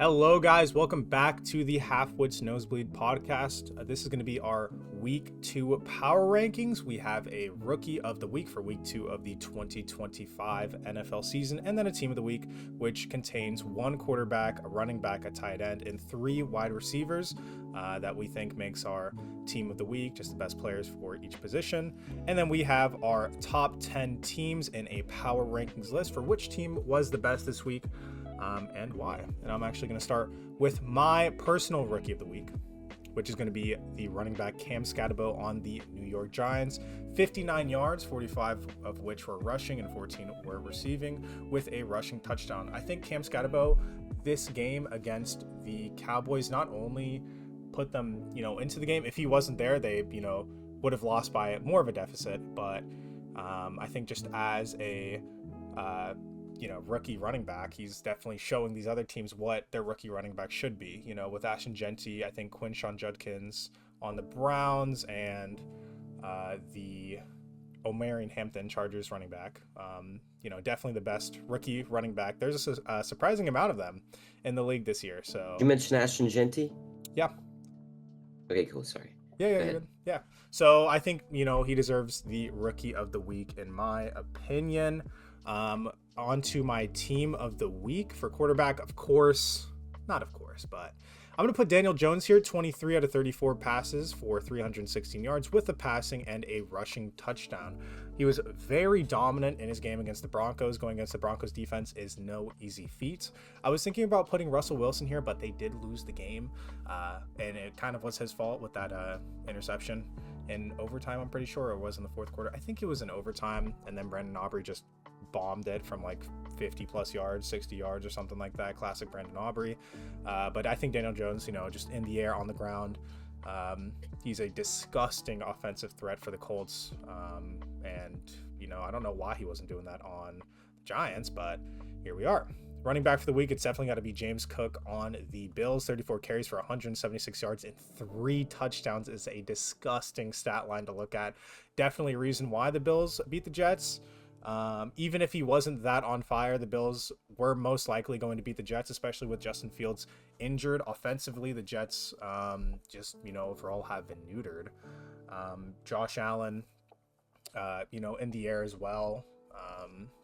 Hello, guys. Welcome back to the Halfwits Nosebleed Podcast. This is going to be our Week 2 Power Rankings. We have a Rookie of the Week for Week 2 of the 2025 NFL season, and then a Team of the Week, which contains one quarterback, a running back, a tight end, and three wide receivers that we think makes our Team of the Week, just the best players for each position. And then we have our top 10 teams in a Power Rankings list for which team was the best this week. And why. And I'm actually going to start with my personal Rookie of the Week, which is going to be the running back Cam Skattebo on the New York Giants. 59 yards, 45 of which were rushing and 14 were receiving, with a rushing touchdown. I think Cam Skattebo, this game against the Cowboys, not only put them, into the game. If he wasn't there, they, would have lost by more of a deficit. But I think just as a rookie running back, he's definitely showing these other teams what their rookie running back should be. With Ashton Genty, I think Quinshon Judkins on the Browns, and the Omarion Hampton Chargers running back. Definitely the best rookie running back. There's a surprising amount of them in the league this year. So you mentioned Ashton Genty? Yeah. Okay, cool. Sorry. Yeah, good. Yeah. So I think, he deserves the Rookie of the Week, in my opinion. On to my Team of the Week for quarterback. Not of course, but I'm going to put Daniel Jones here. 23 out of 34 passes for 316 yards with a passing and a rushing touchdown. He was very dominant in his game against the Broncos. Going against the Broncos defense is no easy feat. I was thinking about putting Russell Wilson here, but they did lose the game. And it kind of was his fault with that interception in overtime, I'm pretty sure. It was in the fourth quarter. I think it was in overtime, and then Brandon Aubrey just bombed it from like 50 plus yards, 60 yards or something like that. Classic Brandon Aubrey. But I think Daniel Jones, just in the air, on the ground, he's a disgusting offensive threat for the Colts. And I don't know why he wasn't doing that on the Giants, but here we are. Running back for the week, it's definitely got to be James Cook on the Bills. 34 carries for 176 yards and 3 touchdowns is a disgusting stat line to look at. Definitely a reason why the Bills beat the Jets. Even if he wasn't that on fire, the Bills were most likely going to beat the Jets, especially with Justin Fields injured. Offensively, the Jets overall have been neutered. Josh Allen, in the air as well,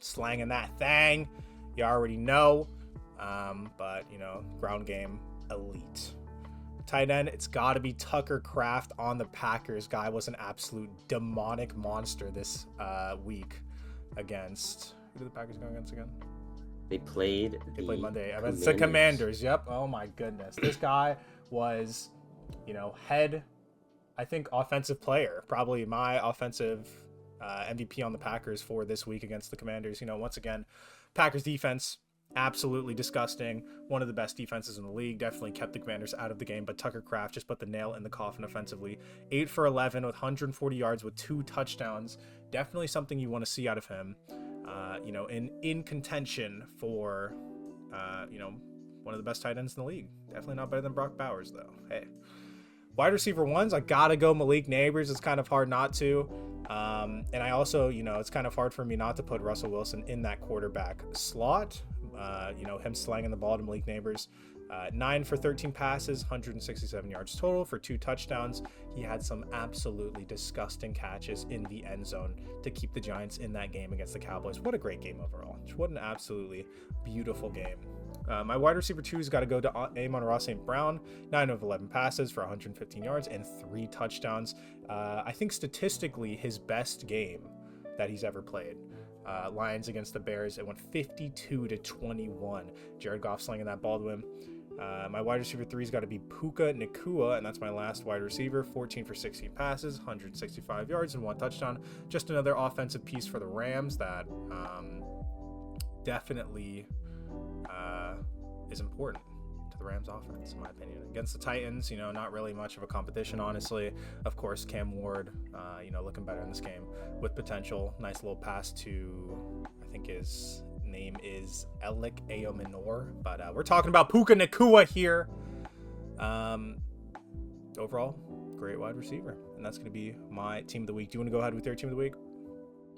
slanging that thing. You already know, but ground game elite. Tight end, it's got to be Tucker Kraft on the Packers. Guy was an absolute demonic monster this week against, who did the Packers go against again? They played Monday. It's the Commanders. Yep. Oh my goodness, this guy was, head, I think, offensive player, probably my offensive MVP on the Packers for this week against the Commanders. Once again, Packers defense, absolutely disgusting. One of the best defenses in the league. Definitely kept the Commanders out of the game, but Tucker Kraft just put the nail in the coffin offensively. 8 for 11 with 140 yards with 2 touchdowns. Definitely something you want to see out of him. In contention for, one of the best tight ends in the league. Definitely not better than Brock Bowers, though. Hey. Wide receiver ones, I gotta go Malik Neighbors. It's kind of hard not to. And I also, it's kind of hard for me not to put Russell Wilson in that quarterback slot. Him slanging the ball to Malik Neighbors. 9 for 13 passes, 167 yards total for 2 touchdowns. He had some absolutely disgusting catches in the end zone to keep the Giants in that game against the Cowboys. What a great game overall. What an absolutely beautiful game. My wide receiver 2's got to go to Amon-Ra St. Brown. 9 of 11 passes for 115 yards and 3 touchdowns. I think statistically his best game that he's ever played. Lions against the Bears, it went 52-21. Jared Goff slinging that ball to him. My wide receiver 3's got to be Puka Nacua, and that's my last wide receiver. 14 for 16 passes, 165 yards and 1 touchdown. Just another offensive piece for the Rams that definitely is important to the Rams offense, in my opinion. Against the Titans, not really much of a competition, honestly. Of course, Cam Ward, looking better in this game with potential. Nice little pass to, I think his name is Elik Ayominor, but we're talking about Puka Nacua here. Overall, great wide receiver, and that's going to be my team of the week. Do you want to go ahead with your team of the week?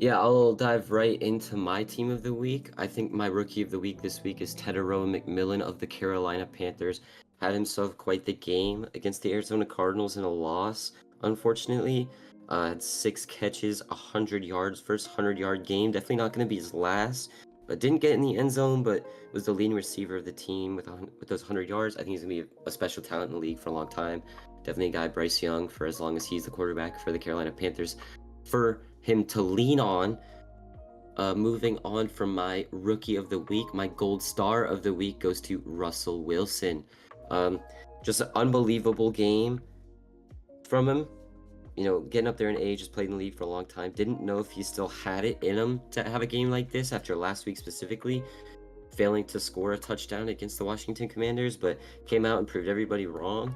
Yeah, I'll dive right into my team of the week. I think my rookie of the week this week is Tedero McMillan of the Carolina Panthers. Had himself quite the game against the Arizona Cardinals in a loss, unfortunately. Had 6 catches, 100 yards, first 100-yard game. Definitely not going to be his last. But didn't get in the end zone, but was the leading receiver of the team with those 100 yards. I think he's going to be a special talent in the league for a long time. Definitely a guy, Bryce Young, for as long as he's the quarterback for the Carolina Panthers. For him to lean on. Moving on from my rookie of the week, my gold star of the week goes to Russell Wilson. Just an unbelievable game from him. You know, getting up there in age, just played in the league for a long time. Didn't know if he still had it in him to have a game like this after last week specifically, failing to score a touchdown against the Washington Commanders, but came out and proved everybody wrong.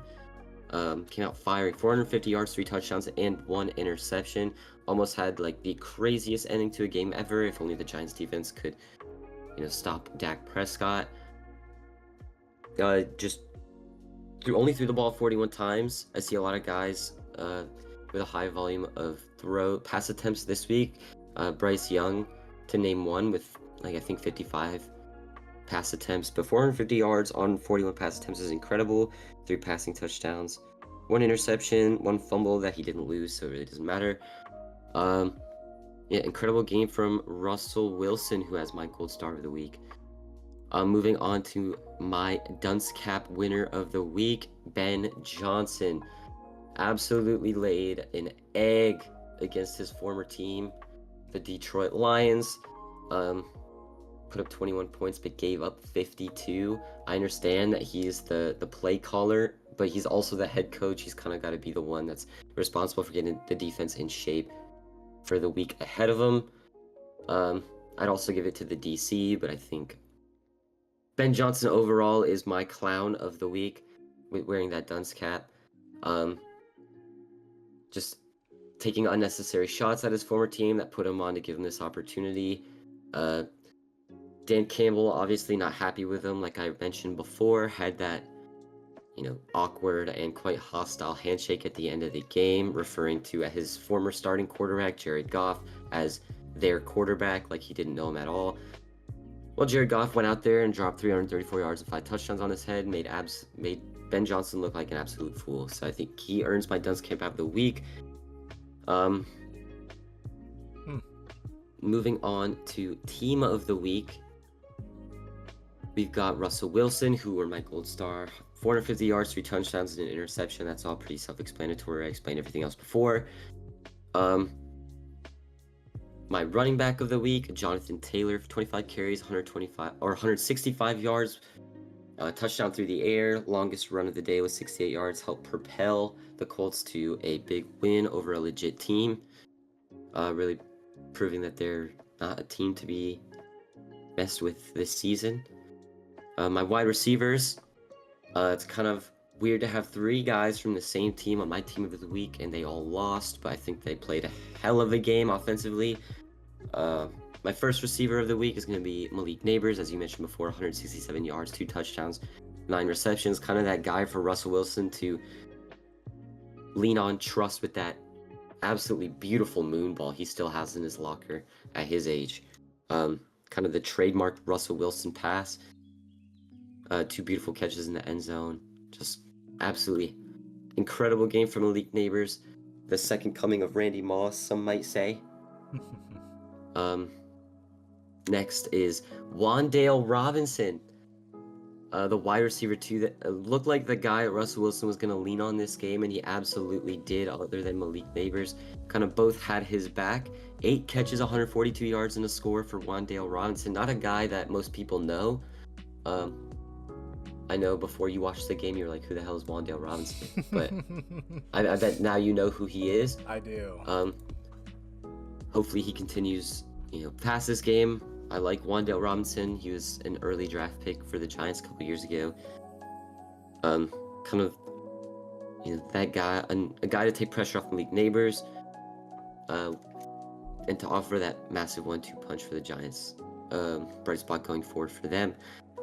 Came out firing 450 yards, 3 touchdowns, and 1 interception. Almost had like the craziest ending to a game ever. If only the Giants defense could, stop Dak Prescott. Just only threw the ball 41 times. I see a lot of guys with a high volume of pass attempts this week. Bryce Young, to name one, with I think 55 pass attempts, but 450 yards on 41 pass attempts is incredible. 3 passing touchdowns, 1 interception, 1 fumble that he didn't lose, so it really doesn't matter. Incredible game from Russell Wilson, who has my gold star of the week. Moving on to my dunce cap winner of the week, Ben Johnson. Absolutely laid an egg against his former team, the Detroit Lions. Put up 21 points but gave up 52. I understand that he's the play caller, but he's also the head coach. He's kind of got to be the one that's responsible for getting the defense in shape for the week ahead of him. I'd also give it to the DC, but I think Ben Johnson overall is my clown of the week with wearing that dunce cap. Just taking unnecessary shots at his former team that put him on to give him this opportunity. Dan Campbell, obviously not happy with him, like I mentioned before, had that, awkward and quite hostile handshake at the end of the game, referring to his former starting quarterback, Jared Goff, as their quarterback, like he didn't know him at all. Well, Jared Goff went out there and dropped 334 yards and 5 touchdowns on his head, made Ben Johnson look like an absolute fool. So I think he earns my dunce cap of the week. Moving on to team of the week. We've got Russell Wilson, who were my gold star. 450 yards, 3 touchdowns, and an interception. That's all pretty self-explanatory. I explained everything else before. My running back of the week, Jonathan Taylor, 25 carries, 165 yards, touchdown through the air. Longest run of the day was 68 yards. Helped propel the Colts to a big win over a legit team. Really proving that they're not a team to be messed with this season. My wide receivers, it's kind of weird to have 3 guys from the same team on my team of the week, and they all lost, but I think they played a hell of a game offensively. My first receiver of the week is going to be Malik Neighbors, as you mentioned before, 167 yards, 2 touchdowns, 9 receptions. Kind of that guy for Russell Wilson to lean on, trust with that absolutely beautiful moon ball he still has in his locker at his age. Kind of the trademark Russell Wilson pass. 2 beautiful catches in the end zone. Just absolutely incredible game from Malik Neighbors. The second coming of Randy Moss, some might say. Next is Wan'Dale Robinson, the wide receiver too, that looked like the guy Russell Wilson was going to lean on this game, and he absolutely did, other than Malik Neighbors. Kind of both had his back. 8 catches, 142 yards, and a score for Wan'Dale Robinson. Not a guy that most people know. I know before you watched the game, you were like, who the hell is Wan'Dale Robinson? But I bet now you know who he is. I do. Hopefully he continues, past this game. I like Wan'Dale Robinson. He was an early draft pick for the Giants a couple years ago. Kind of, that guy, a guy to take pressure off Malik Neighbors, and to offer that massive 1-2 punch for the Giants. Bright spot going forward for them.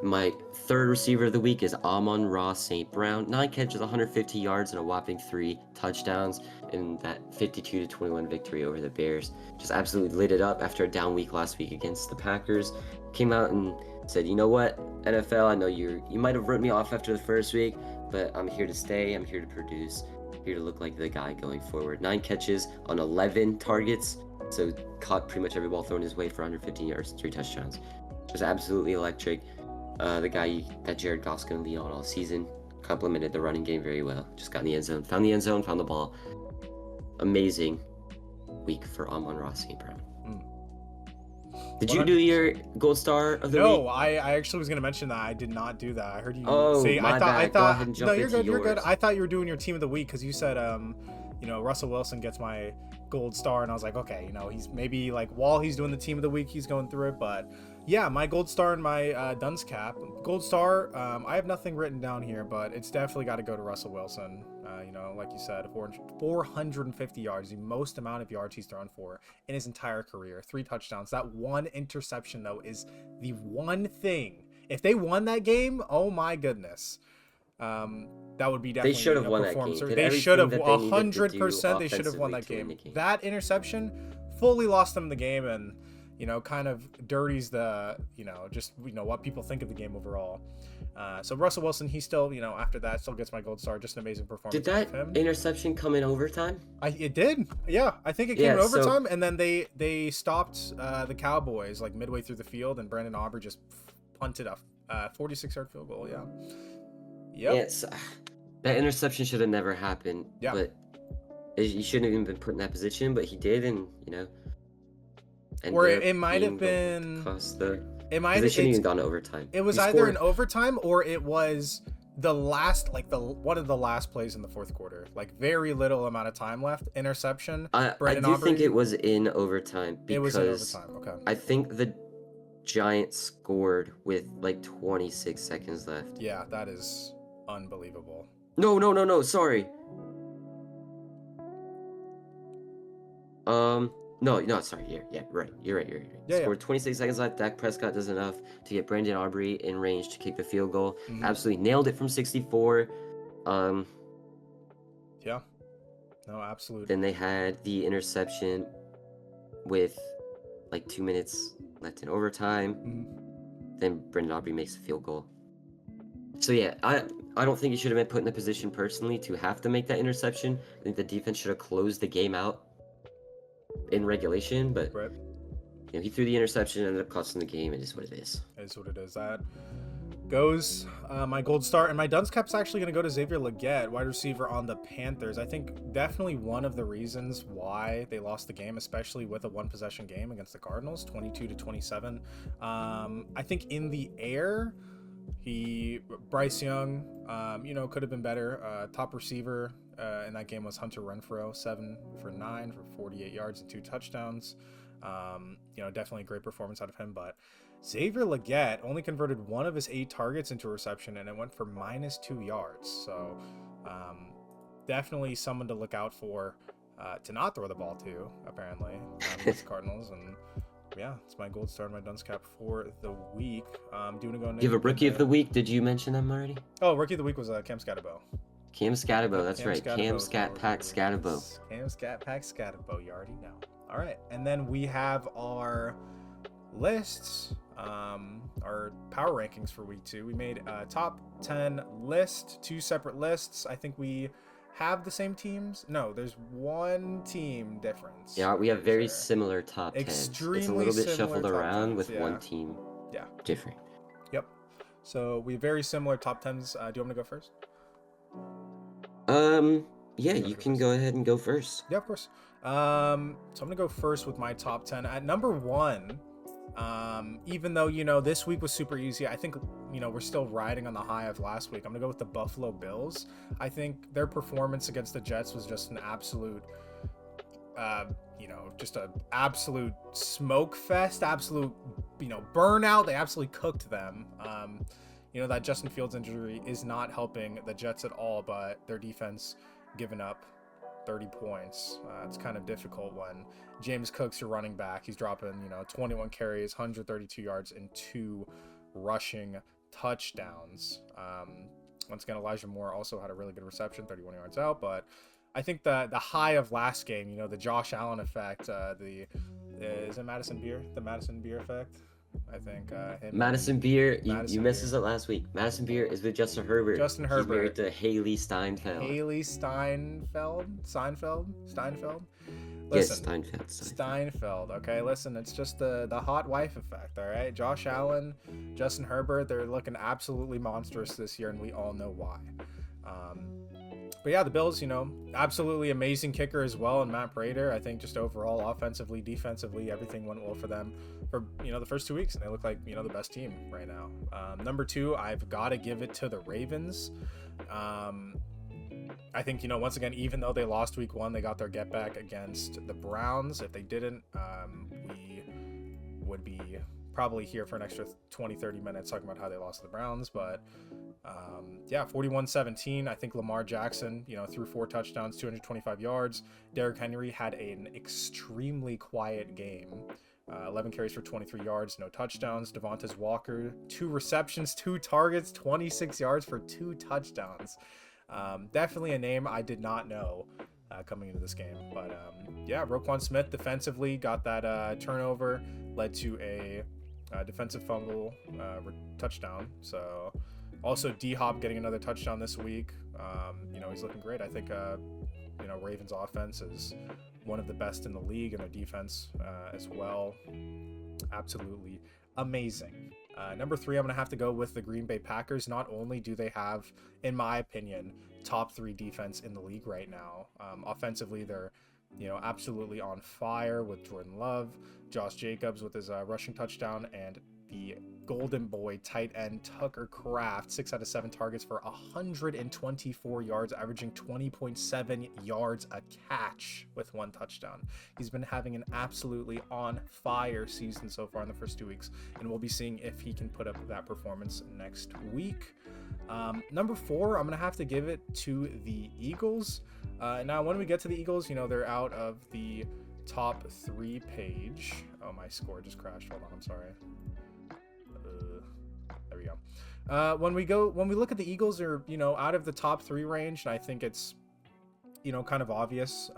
My third receiver of the week is Amon-Ra St. Brown. 9 catches, 150 yards, and a whopping 3 touchdowns in that 52-21 victory over the Bears. Just absolutely lit it up after a down week last week against the Packers. Came out and said, you know what, NFL, I know you might have wrote me off after the first week, but I'm here to stay. I'm here to produce. Here to look like the guy going forward. 9 catches on 11 targets. So caught pretty much every ball thrown his way for 115 yards, 3 touchdowns. Just absolutely electric. The guy that Jared Goff's going to lean on all season. Complemented the running game very well. Just got in the end zone. Found the end zone, found the ball. Amazing week for Amon-Ra St. Brown. Did you do your gold star of the week? No, I actually was going to mention that. I did not do that. I heard you say. My bad. I thought. Go ahead and jump No, you're good. yours. You're good. I thought you were doing your team of the week because you said, Russell Wilson gets my gold star, and I was like, okay, he's maybe like while he's doing the team of the week, he's going through it. But yeah, my gold star and my dunce cap. Gold star. I have nothing written down here, but it's definitely got to go to Russell Wilson. Like you said, 450 yards, the most amount of yards he's thrown for in his entire career. 3 touchdowns. That one interception, though, is the one thing. If they won that game, oh my goodness. That would be definitely they should have won that game. They should have 100%. They should have won that game. That interception fully lost them the game, and kind of dirties the what people think of the game overall. So Russell Wilson, he still after that still gets my gold star. Just an amazing performance. Did that interception come in overtime? It did. Yeah, I think it came in overtime, and then they stopped the Cowboys like midway through the field, and Brandon Aubrey just punted a 46-yard field goal. Yeah. Yep. Yes. That interception should have never happened. Yeah. But he shouldn't have even been put in that position, but he did, and or it might have been. It might have shouldn't even gone to overtime. It was either in overtime or it was the last, one of the last plays in the fourth quarter. Like very little amount of time left. Interception. I do think it was in overtime because it was in overtime. Okay. I think the Giants scored with like 26 seconds left. Yeah, that is unbelievable. No. Sorry. No, sorry. Yeah, right. You're right. Scored 26 seconds left. Dak Prescott does enough to get Brandon Aubrey in range to kick the field goal. Mm-hmm. Absolutely nailed it from 64. Yeah. No, absolutely. Then they had the interception with like 2 minutes left in overtime. Mm-hmm. Then Brandon Aubrey makes the field goal. So yeah, I don't think he should have been put in the position personally to have to make that interception. I think the defense should have closed the game out in regulation, but right. He threw the interception and ended up costing the game. It is what it is. It is what it is. That goes my gold star, and my dunce cap's actually going to go to Xavier Legette, wide receiver on the Panthers. I think definitely one of the reasons why they lost the game, especially with a one-possession game against the Cardinals, 22-27. I think in the air, Bryce Young, could have been better. Top receiver in that game was Hunter Renfrow, 7 for 9 for 48 yards and 2 touchdowns. Definitely a great performance out of him, but Xavier Legette only converted 1 of his 8 targets into a reception, and it went for -2 yards. So definitely someone to look out for to not throw the ball to, apparently, against the Cardinals. And yeah, it's my gold star and my dunce cap for the week. Do you have a rookie of the week? Did you mention them already? Oh, rookie of the week was Cam Scatterbo. Cam Scatterbo, that's right. Cam Scat Pack Scatterbo. Cam Scat Pack Scatterbo, you already know. All right, and then we have our lists, our power rankings for week 2. We made a top 10 list, 2 separate lists. I think we have the same teams. No, there's one team difference. Yeah, we have very similar top 10. Extremely it's a little bit shuffled around 10s, with one team. Yeah. Different. Yep. So we have very similar top 10s. Do you want me to go first? Yeah, you can go ahead and go first. Yeah, of course. So I'm gonna go first with my top 10. At number 1, even though this week was super easy, I think we're still riding on the high of last week. I'm gonna go with the Buffalo Bills. I think their performance against the Jets was just an absolute just an absolute smoke fest, absolute burnout. They absolutely cooked them. That Justin Fields injury is not helping the Jets at all, but their defense giving up 30 points. It's kind of difficult when James Cook's your running back. He's dropping, 21 carries, 132 yards, and 2 rushing touchdowns. Once again, Elijah Moore also had a really good reception, 31 yards out. But I think the high of last game, the Josh Allen effect, is it Madison Beer? The Madison Beer effect? I think Madison Beer, you messed us up last week. Madison Beer is with Justin Herbert. Justin Herbert. He's married to Haley Steinfeld. Haley Steinfeld? Yes, Listen, Steinfeld. Okay, listen, it's just the hot wife effect, all right? Josh Allen, Justin Herbert, they're looking absolutely monstrous this year, and we all know why. But yeah, the Bills, absolutely amazing kicker as well, and Matt Prater. I think just overall, offensively, defensively, everything went well for them for, the first 2 weeks, and they look like, the best team right now. Number 2, I've got to give it to the Ravens. I think, once again, even though they lost week 1, they got their get back against the Browns. If they didn't, we would be probably here for an extra 20-30 minutes talking about how they lost to the Browns. But 41-17. I think Lamar Jackson, threw 4 touchdowns, 225 yards. Derrick Henry had an extremely quiet game. 11 carries for 23 yards, no touchdowns. Devontae Walker, 2 receptions, 2 targets, 26 yards for 2 touchdowns. Definitely a name I did not know coming into this game. But Roquan Smith defensively got that turnover, led to a defensive fumble touchdown. So also D-Hop getting another touchdown this week. He's looking great. I think Ravens offense is one of the best in the league, and their defense as well. Absolutely amazing. Number 3, I'm going to have to go with the Green Bay Packers. Not only do they have, in my opinion, top 3 defense in the league right now. Offensively, they're, absolutely on fire with Jordan Love, Josh Jacobs with his rushing touchdown, and the golden boy tight end Tucker Kraft, 6 out of 7 targets for 124 yards, averaging 20.7 yards a catch with 1 touchdown. He's been having an absolutely on fire season so far in the first 2 weeks, and we'll be seeing if he can put up that performance next week. Number 4, I'm gonna have to give it to the Eagles. Now when we get to the Eagles, they're out of the top 3 page. Oh, my score just crashed. Hold on, I'm sorry. There we go. When we look at the Eagles, they're out of the top 3 range, and I think it's kind of obvious.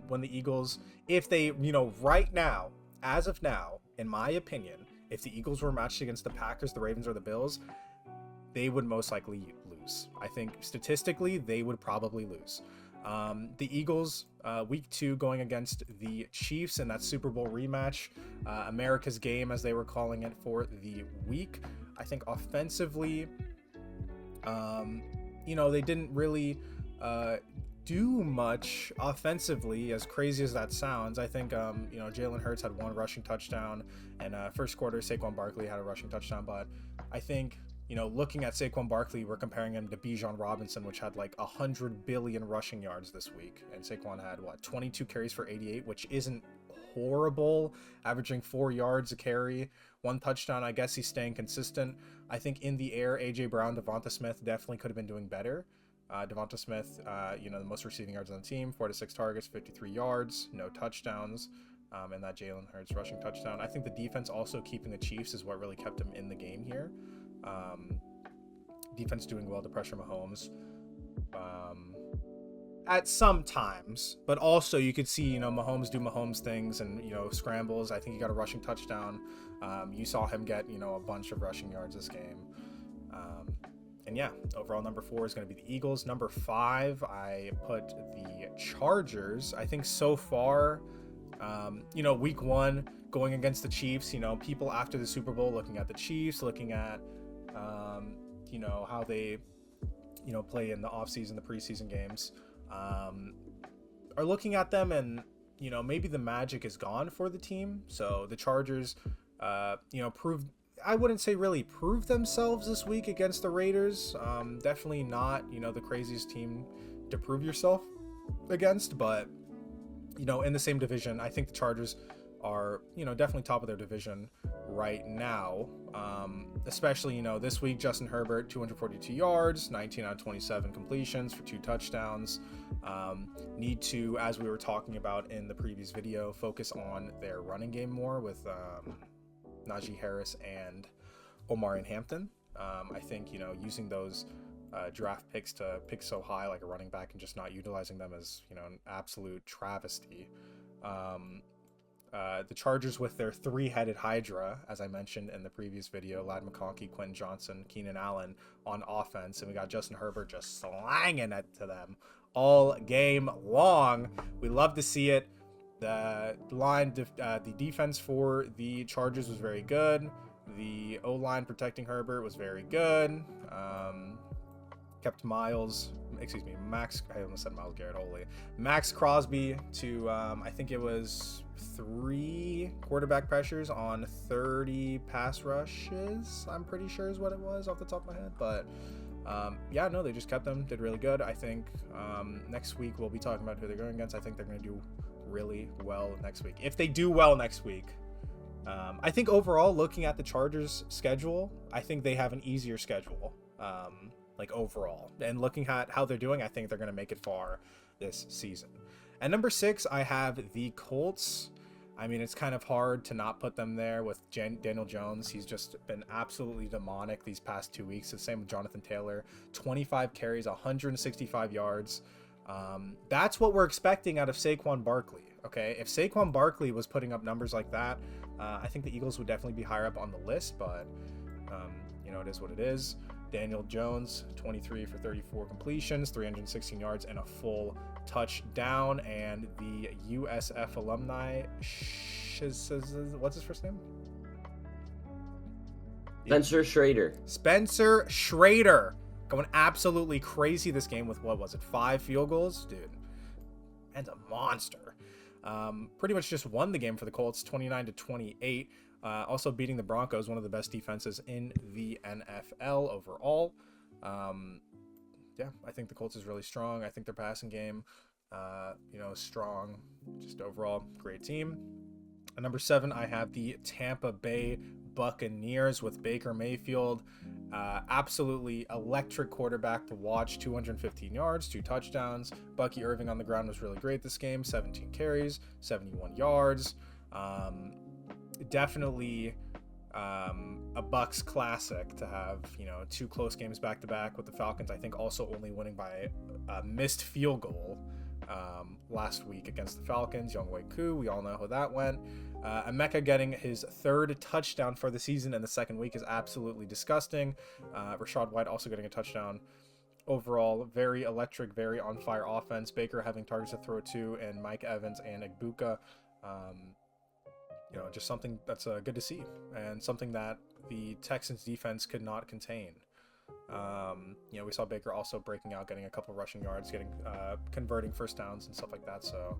When the Eagles, if they right now, as of now, in my opinion, if the Eagles were matched against the Packers, the Ravens, or the Bills, they would most likely lose. I think statistically they would probably lose. The Eagles, week 2 going against the Chiefs in that Super Bowl rematch, America's game as they were calling it for the week. I think offensively, they didn't really do much offensively, as crazy as that sounds. I think, Jalen Hurts had 1 rushing touchdown, and first quarter Saquon Barkley had a rushing touchdown, but I think looking at Saquon Barkley, we're comparing him to Bijan Robinson, which had like 100 billion rushing yards this week. And Saquon had 22 carries for 88, which isn't horrible, averaging 4 yards a carry, 1 touchdown. I guess he's staying consistent. I think in the air, AJ Brown, Devonta Smith definitely could have been doing better. Devonta Smith, the most receiving yards on the team, 4 to 6 targets, 53 yards, no touchdowns. And that Jalen Hurts rushing touchdown. I think the defense also keeping the Chiefs is what really kept him in the game here. Defense doing well to pressure Mahomes at some times, but also you could see Mahomes do Mahomes things and scrambles. I think he got a rushing touchdown. You saw him get a bunch of rushing yards this game. And yeah, overall number 4 is going to be the Eagles. Number 5, I put the Chargers. I think so far, week 1 going against the Chiefs, people after the Super Bowl looking at the Chiefs, looking at how they play in the offseason, the preseason games, are looking at them, and maybe the magic is gone for the team. So the Chargers proved, I wouldn't say really proved themselves this week against the Raiders. Definitely not the craziest team to prove yourself against, but in the same division, I think the Chargers are definitely top of their division right now. Especially this week, Justin Herbert, 242 yards, 19 out of 27 completions for 2 touchdowns. Need to, as we were talking about in the previous video, focus on their running game more with Najee Harris and Omarion Hampton. I think, using those draft picks to pick so high like a running back and just not utilizing them is, an absolute travesty. The Chargers with their three-headed Hydra, as I mentioned in the previous video, Ladd McConkey, Quentin Johnson, Keenan Allen on offense, and we got Justin Herbert just slanging it to them all game long. We love to see it. The defense for the Chargers was very good. The O-line protecting Herbert was very good. Kept Max, I almost said Myles Garrett, holy. Max Crosby to, I think it was 3 quarterback pressures on 30 pass rushes, I'm pretty sure is what it was off the top of my head. But, they just kept them, did really good. I think next week we'll be talking about who they're going against. I think they're going to do really well next week. If they do well next week, I think overall, looking at the Chargers' schedule, I think they have an easier schedule. Overall, and looking at how they're doing, I think they're going to make it far this season. At number 6, I have the Colts. I mean, it's kind of hard to not put them there with Daniel Jones. He's just been absolutely demonic these past 2 weeks. The same with Jonathan Taylor. 25 carries, 165 yards. That's what we're expecting out of Saquon Barkley. Okay, if Saquon Barkley was putting up numbers like that, I think the Eagles would definitely be higher up on the list. But it is what it is. Daniel Jones, 23 for 34 completions, 316 yards, and a full touchdown. And the USF alumni, what's his first name? Spencer Schrader. Going absolutely crazy this game with, 5 field goals? Dude, man's a monster. Pretty much just won the game for the Colts, 29-28. Also beating the Broncos, one of the best defenses in the NFL overall. I think the Colts is really strong. I think their passing game, is strong. Just overall, great team. At number 7, I have the Tampa Bay Buccaneers with Baker Mayfield. Absolutely electric quarterback to watch. 215 yards, 2 touchdowns. Bucky Irving on the ground was really great this game. 17 carries, 71 yards. Definitely a Bucs classic to have 2 close games back to back with the Falcons. I think also only winning by a missed field goal last week against the Falcons. Younghoe Koo, we all know how that went. Emeka getting his 3rd touchdown for the season in the 2nd week is absolutely disgusting. Rachaad White also getting a touchdown. Overall, very electric, very on fire offense. Baker having targets to throw to, and Mike Evans and Egbuka. Just something that's good to see, and something that the Texans defense could not contain. We saw Baker also breaking out, getting a couple rushing yards, converting first downs and stuff like that. So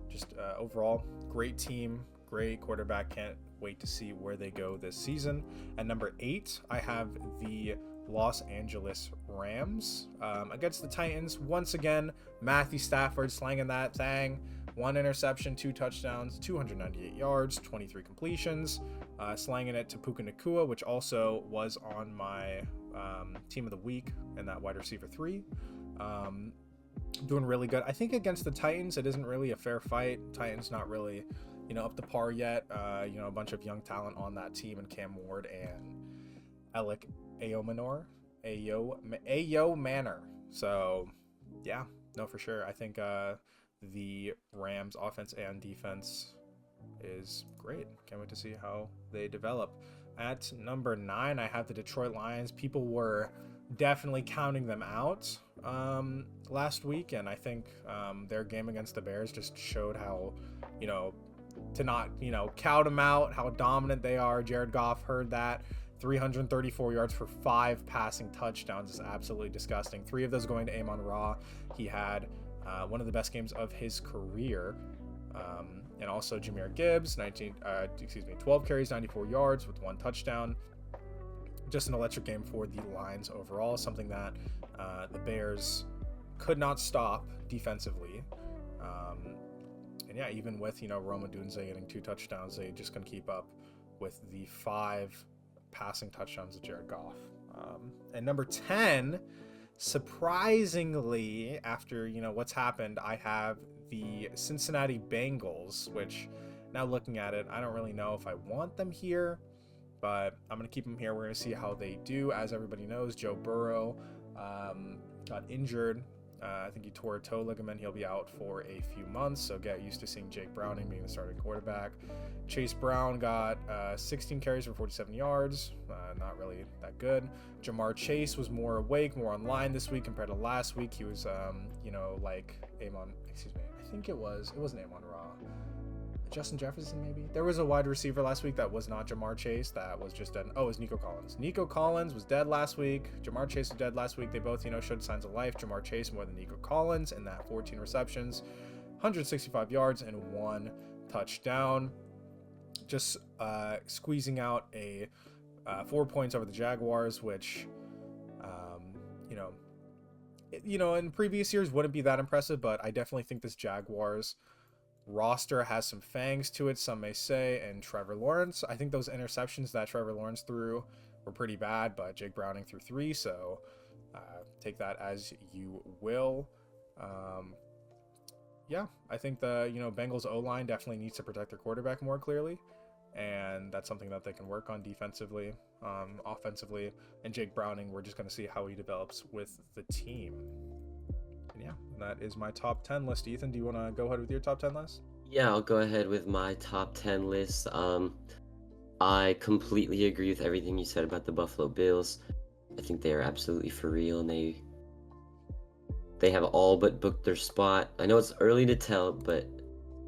just overall, great team, great quarterback. Can't wait to see where they go this season. At number 8, I have the Los Angeles Rams against the Titans. Once again, Matthew Stafford slanging that thing. 1 interception, 2 touchdowns, 298 yards, 23 completions, slanging it to Puka Nacua, which also was on my team of the week in that wide receiver 3. Doing really good. I think against the Titans, it isn't really a fair fight. Titans not really, up to par yet. A bunch of young talent on that team, and Cam Ward and Alec Ayo Manor. So, for sure. I think the Rams offense and defense is great. Can't wait to see how they develop. At number 9, I have the Detroit Lions. People were definitely counting them out last week, and I think their game against the Bears just showed how, to not, count them out, how dominant they are. Jared Goff heard that. 334 yards for 5 passing touchdowns is absolutely disgusting. 3 of those going to Amon Ra. He had one of the best games of his career. And also Jahmyr Gibbs, 12 carries, 94 yards with 1 touchdown. Just an electric game for the Lions overall, something that the Bears could not stop defensively. Even with, Roma Dunze getting 2 touchdowns, they just couldn't keep up with the 5 passing touchdowns of Jared Goff. And number 10, surprisingly, after what's happened, I have the Cincinnati Bengals, which now looking at it, I don't really know if I want them here, but I'm going to keep him here. We're going to see how they do. As everybody knows, Joe Burrow got injured. I think he tore a toe ligament. He'll be out for a few months, so get used to seeing Jake Browning being the starting quarterback. Chase Brown got 16 carries for 47 yards. Not really that good. Jamar Chase was more awake, more online this week compared to last week. He was, like I think it wasn't Amon Ra. Justin Jefferson, maybe? There was a wide receiver last week that was not Jamar Chase. That was just it was Nico Collins. Nico Collins was dead last week. Jamar Chase was dead last week. They both, showed signs of life. Jamar Chase more than Nico Collins in that 14 receptions, 165 yards, and 1 touchdown. Just squeezing out a 4 points over the Jaguars, which, in previous years wouldn't be that impressive, but I definitely think this Jaguars roster has some fangs to it, some may say. And Trevor Lawrence, I think those interceptions that Trevor Lawrence threw were pretty bad, but Jake Browning threw 3, so take that as you will. I think the Bengals O-line definitely needs to protect their quarterback more clearly, and that's something that they can work on defensively. Offensively, and Jake Browning, we're just going to see how he develops with the team. And that is my top 10 list. Ethan, do you want to go ahead with your top 10 list? Yeah, I'll go ahead with my top 10 list. I completely agree with everything you said about the Buffalo Bills. I think they are absolutely for real, and they have all but booked their spot. I know it's early to tell, but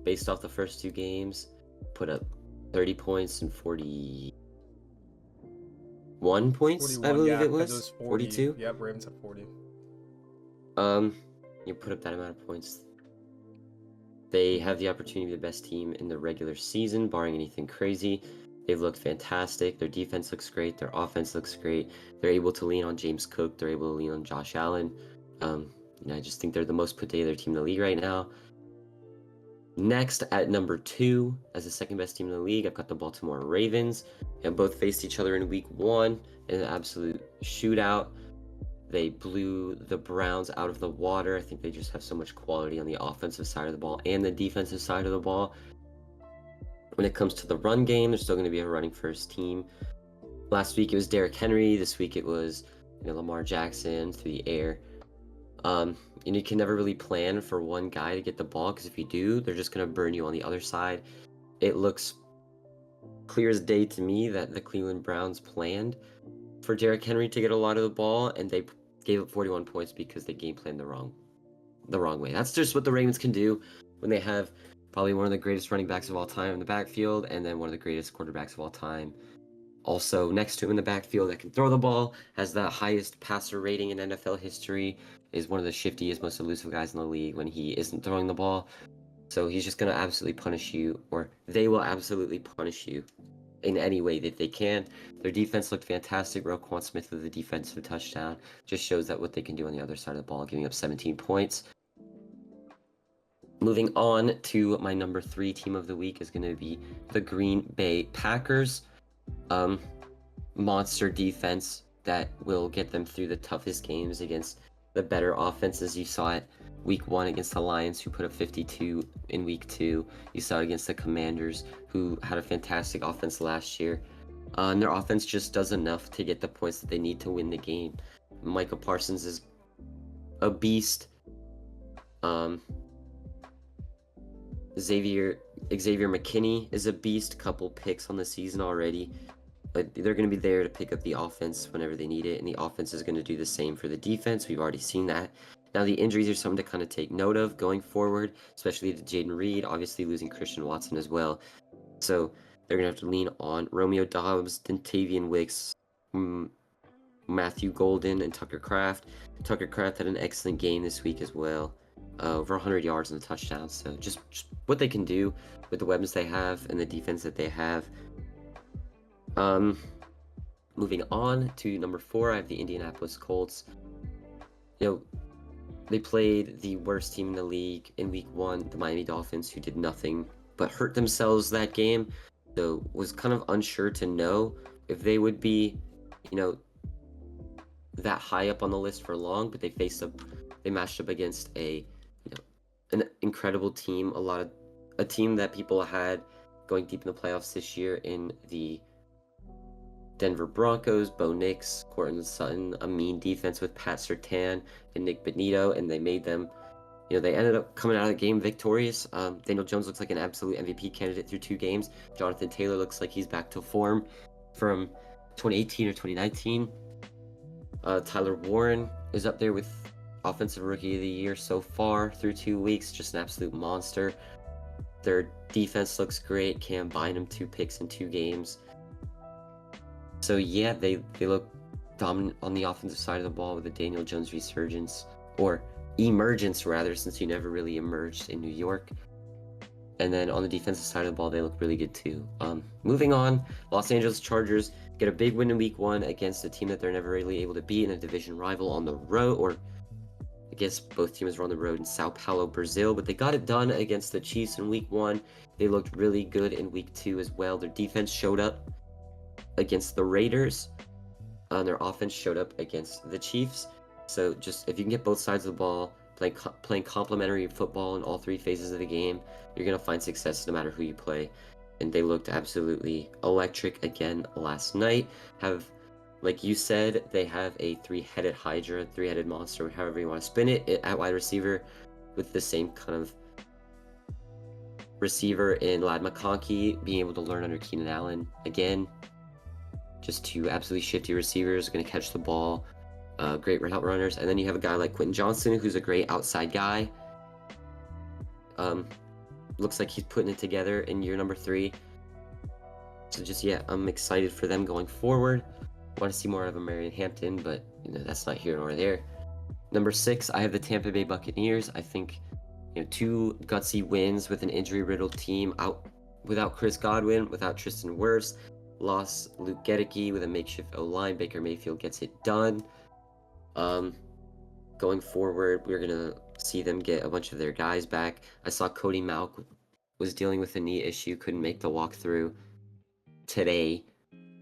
based off the first 2 games, put up 30 points and 41 points, 41, I believe yeah, it was. 40, 42? Yep, Ravens have 40. You put up that amount of points. They have the opportunity to be the best team in the regular season, barring anything crazy. They've looked fantastic. Their defense looks great. Their offense looks great. They're able to lean on James Cook. They're able to lean on Josh Allen. I just think they're the most put together team in the league right now. Next, at number 2, as the second best team in the league, I've got the Baltimore Ravens. They both faced each other in week 1 in an absolute shootout. They blew the Browns out of the water. I think they just have so much quality on the offensive side of the ball and the defensive side of the ball. When it comes to the run game, they're still going to be a running first team. Last week it was Derrick Henry. This week it was Lamar Jackson through the air. You can never really plan for one guy to get the ball, because if you do, they're just going to burn you on the other side. It looks clear as day to me that the Cleveland Browns planned for Derrick Henry to get a lot of the ball, and they gave up 41 points because they game planned the wrong way. That's just what the Ravens can do when they have probably one of the greatest running backs of all time in the backfield, and then one of the greatest quarterbacks of all time also next to him in the backfield that can throw the ball, has the highest passer rating in NFL history, is one of the shiftiest, most elusive guys in the league when he isn't throwing the ball. So he's just going to absolutely punish you, or they will absolutely punish you in any way that they can. Their defense looked fantastic. Roquan Smith with the defensive touchdown just shows that what they can do on the other side of the ball, giving up 17 points. Moving on to my number 3 team of the week is going to be the Green Bay Packers. Monster defense that will get them through the toughest games against the better offenses. You saw it week 1 against the Lions, who put up 52 in week 2. You saw it against the Commanders, who had a fantastic offense last year. And their offense just does enough to get the points that they need to win the game. Michael Parsons is a beast. Xavier McKinney is a beast. Couple picks on the season already. But they're going to be there to pick up the offense whenever they need it, and the offense is going to do the same for the defense. We've already seen that. Now, the injuries are something to kind of take note of going forward, especially to Jaden Reed, obviously losing Christian Watson as well. So they're going to have to lean on Romeo Doubs, Dontavian Wicks, Matthew Golden, and Tucker Kraft. Tucker Kraft had an excellent game this week as well. Over 100 yards and a touchdown. So just what they can do with the weapons they have and the defense that they have. Moving on to number 4, I have the Indianapolis Colts. They played the worst team in the league in week 1, the Miami Dolphins, who did nothing but hurt themselves that game. So was kind of unsure to know if they would be, that high up on the list for long, but they matched up against an incredible team, a team that people had going deep in the playoffs this year in the Denver Broncos, Bo Nix, Courtland Sutton, a mean defense with Pat Surtain and Nick Benito, and they made them, they ended up coming out of the game victorious. Daniel Jones looks like an absolute MVP candidate through 2 games. Jonathan Taylor looks like he's back to form from 2018 or 2019. Tyler Warren is up there with Offensive Rookie of the Year so far through 2 weeks, just an absolute monster. Their defense looks great. Cam Bynum 2 picks in 2 games. So yeah, they look dominant on the offensive side of the ball with the Daniel Jones resurgence, or emergence rather, since he never really emerged in New York. And then on the defensive side of the ball, they look really good too. Moving on, Los Angeles Chargers get a big win in week 1 against a team that they're never really able to beat in a division rival on the road, or I guess both teams were on the road in Sao Paulo, Brazil, but they got it done against the Chiefs in week 1. They looked really good in week 2 as well. Their defense showed up against the Raiders. Their offense showed up against the Chiefs. So just if you can get both sides of the ball, playing complementary football in all 3 phases of the game, you're going to find success no matter who you play. And they looked absolutely electric again last night. Like you said, they have a 3-headed Hydra, 3-headed monster, however you want to spin it, at wide receiver, with the same kind of receiver in Ladd McConkey being able to learn under Keenan Allen again. Just 2 absolutely shifty receivers, going to catch the ball, great route runners. And then you have a guy like Quentin Johnson, who's a great outside guy. Looks like he's putting it together in year number 3. So just, yeah, I'm excited for them going forward. Want to see more of a Marion Hampton, but that's not here nor there. Number 6, I have the Tampa Bay Buccaneers. I think 2 gutsy wins with an injury-riddled team, out without Chris Godwin, without Tristan Wirfs. Lost Luke Gedeke with a makeshift O-line. Baker Mayfield gets it done. Going forward, we're going to see them get a bunch of their guys back. I saw Cody Mauch was dealing with a knee issue, couldn't make the walkthrough today,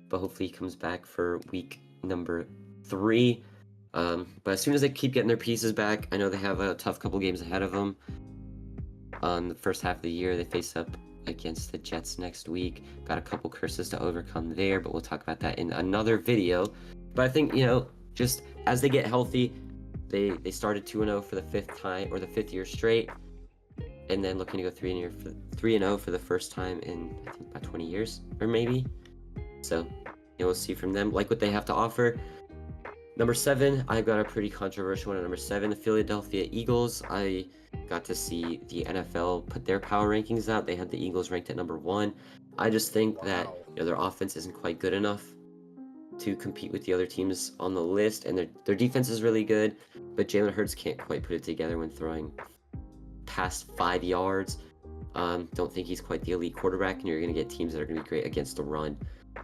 but hopefully he comes back for week number 3. But as soon as they keep getting their pieces back, I know they have a tough couple games ahead of them. The first half of the year, they face up against the Jets next week. Got a couple curses to overcome there, but we'll talk about that in another video. But I think, just as they get healthy, they started 2-0 for the 5th time, or the 5th year straight, and then looking to go 3-0 for the first time in, I think, about 20 years, or maybe. So, we'll see from them, like what they have to offer. Number 7, I've got a pretty controversial one at number 7, the Philadelphia Eagles. I got to see the NFL put their power rankings out. They had the Eagles ranked at number 1. I just think that their offense isn't quite good enough to compete with the other teams on the list, and their defense is really good, but Jalen Hurts can't quite put it together when throwing past 5 yards. Don't think he's quite the elite quarterback, and you're going to get teams that are going to be great against the run.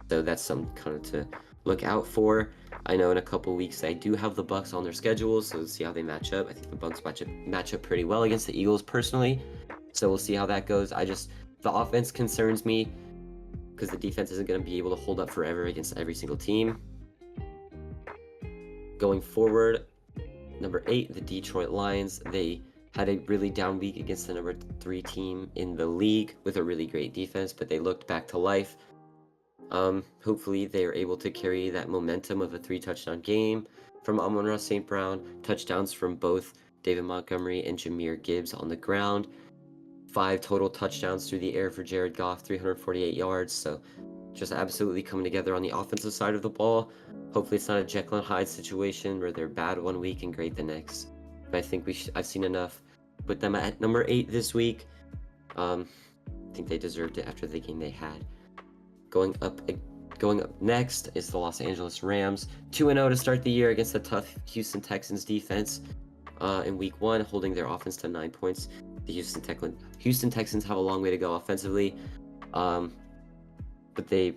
So that's something kind of to look out for. I know in a couple weeks they do have the Bucs on their schedule, so let's see how they match up. I think the Bucs match up pretty well against the Eagles personally, so we'll see how that goes. The offense concerns me because the defense isn't going to be able to hold up forever against every single team. Going forward, number 8, the Detroit Lions. They had a really down week against the number 3 team in the league with a really great defense, but they looked back to life. Hopefully they are able to carry that momentum of a 3-touchdown game from Amon-Ra St. Brown, touchdowns from both David Montgomery and Jahmyr Gibbs on the ground, 5 total touchdowns through the air for Jared Goff, 348 yards. So just absolutely coming together on the offensive side of the ball. Hopefully it's not a Jekyll and Hyde situation where they're bad one week and great the next. But I think I've seen enough. Put them at number 8 this week. I think they deserved it after the game they had. Going up next is the Los Angeles Rams. 2-0 to start the year against the tough Houston Texans defense in week 1, holding their offense to 9 points. The Houston Texans have a long way to go offensively, but they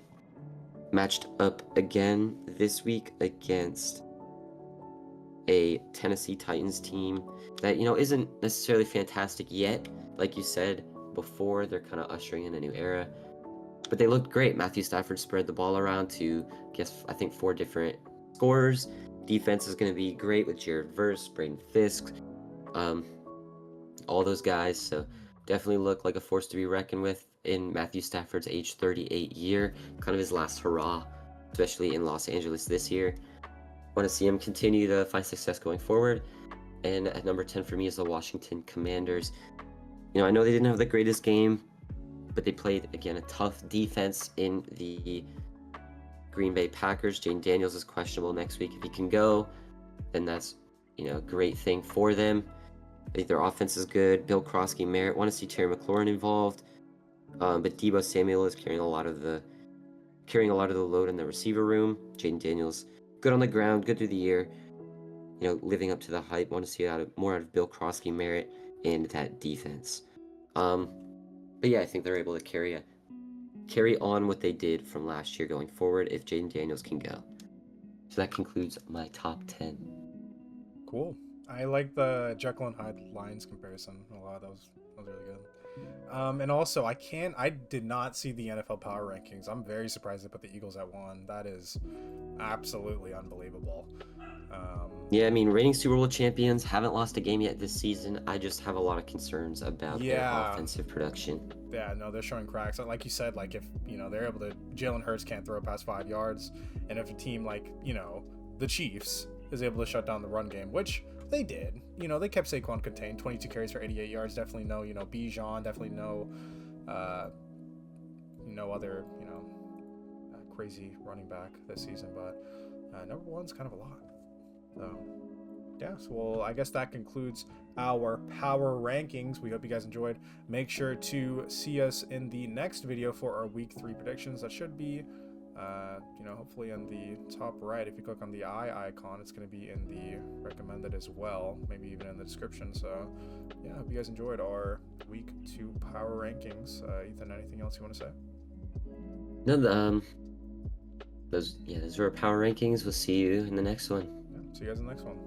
matched up again this week against a Tennessee Titans team that isn't necessarily fantastic yet. Like you said before, they're kind of ushering in a new era. But they looked great. Matthew Stafford spread the ball around to, I think 4 different scorers. Defense is going to be great with Jared Verse, Braden Fisk, all those guys. So definitely look like a force to be reckoned with in Matthew Stafford's age 38 year, kind of his last hurrah especially in Los Angeles this year. Want to see him continue to find success going forward. And at number 10 for me is the Washington Commanders. I know they didn't have the greatest game, but they played, again, a tough defense in the Green Bay Packers. Jane Daniels is questionable next week. If he can go, then that's, a great thing for them. I think their offense is good. Bill Krosky, Merritt. Want to see Terry McLaurin involved. But Deebo Samuel is carrying a lot of the load in the receiver room. Jaden Daniels, good on the ground, good through the year. Living up to the hype. Want to see more out of Bill Krosky, Merritt, and that defense. But yeah, I think they're able to carry on what they did from last year going forward if Jaden Daniels can go. So that concludes my top 10. Cool. I like the Jekyll and Hyde Lions comparison a lot. That was really good. And also, I did not see the NFL Power Rankings. I'm very surprised they put the Eagles at 1. That is absolutely unbelievable. Yeah, reigning Super Bowl champions haven't lost a game yet this season. I just have a lot of concerns about their offensive production. Yeah, no, they're showing cracks. Like you said, like if, they're able to, Jalen Hurts can't throw past 5 yards. And if a team like, the Chiefs is able to shut down the run game, which they did. They kept Saquon contained, 22 carries for 88 yards. Definitely no, Bijan. Definitely no other, crazy running back this season. But number 1's kind of a lot. So, yeah. So, I guess that concludes our power rankings. We hope you guys enjoyed. Make sure to see us in the next video for our week 3 predictions. That should be hopefully in the top right. If you click on the eye icon, it's going to be in the recommended as well, maybe even in the description. So yeah, I hope you guys enjoyed our week 2 power rankings. Ethan, anything else you want to say? No, those are our power rankings. We'll see you in the next one. Yeah, see you guys in the next one.